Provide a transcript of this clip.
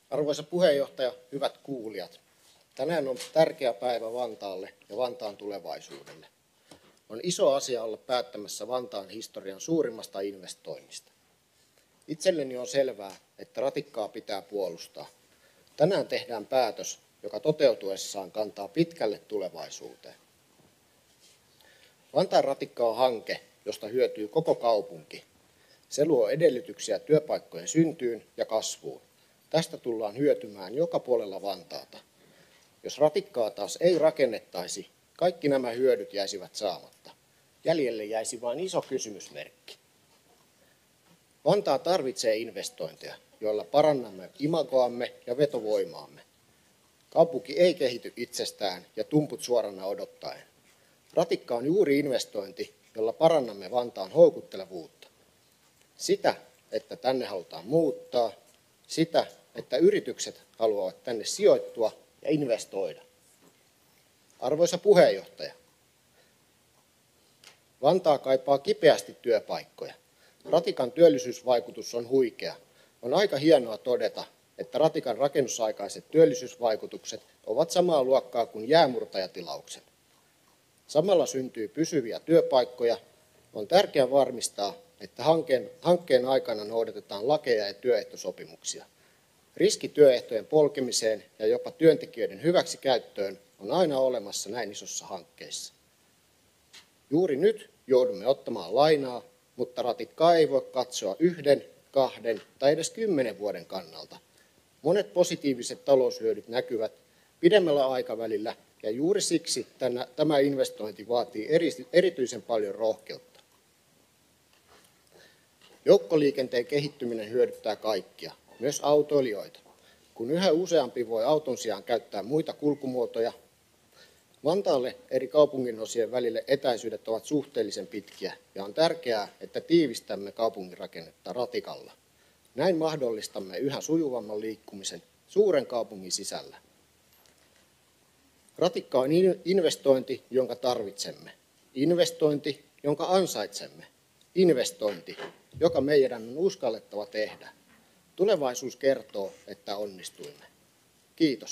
Arvoisa puheenjohtaja, hyvät kuulijat. Tänään on tärkeä päivä Vantaalle ja Vantaan tulevaisuudelle. On iso asia olla päättämässä Vantaan historian suurimmasta investoinnista. Itselleni on selvää, että ratikkaa pitää puolustaa. Tänään tehdään päätös, joka toteutuessaan kantaa pitkälle tulevaisuuteen. Vantaan ratikka on hanke, josta hyötyy koko kaupunki. Se luo edellytyksiä työpaikkojen syntyyn ja kasvuun. Tästä tullaan hyötymään joka puolella Vantaata. Jos ratikkaa taas ei rakennettaisi, kaikki nämä hyödyt jäisivät saamatta. Jäljelle jäisi vain iso kysymysmerkki. Vantaa tarvitsee investointeja, joilla parannamme imagoamme ja vetovoimaamme. Kaupunki ei kehity itsestään ja tumput suorana odottaen. Ratikka on juuri investointi, jolla parannamme Vantaan houkuttelevuutta. Sitä, että tänne halutaan muuttaa, sitä, että yritykset haluavat tänne sijoittua ja investoida. Arvoisa puheenjohtaja, Vantaa kaipaa kipeästi työpaikkoja. Ratikan työllisyysvaikutus on huikea. On aika hienoa todeta, että ratikan rakennusaikaiset työllisyysvaikutukset ovat samaa luokkaa kuin jäämurtajatilauksen. Samalla syntyy pysyviä työpaikkoja. On tärkeää varmistaa, että hankkeen aikana noudatetaan lakeja ja työehtosopimuksia. Riski työehtojen polkemiseen ja jopa työntekijöiden hyväksikäyttöön on aina olemassa näin isossa hankkeessa. Juuri nyt joudumme ottamaan lainaa, mutta ratikkaa ei voi katsoa 1, 2 tai edes 10 vuoden kannalta. Monet positiiviset taloushyödyt näkyvät pidemmällä aikavälillä ja juuri siksi tämä investointi vaatii erityisen paljon rohkeutta. Joukkoliikenteen kehittyminen hyödyttää kaikkia, myös autoilijoita. Kun yhä useampi voi auton sijaan käyttää muita kulkumuotoja, Vantaalle eri kaupunginosien välille etäisyydet ovat suhteellisen pitkiä ja on tärkeää, että tiivistämme kaupunginrakennetta ratikalla. Näin mahdollistamme yhä sujuvamman liikkumisen suuren kaupungin sisällä. Ratikka on investointi, jonka tarvitsemme. Investointi, jonka ansaitsemme. Investointi, joka meidän on uskallettava tehdä. Tulevaisuus kertoo, että onnistuimme. Kiitos.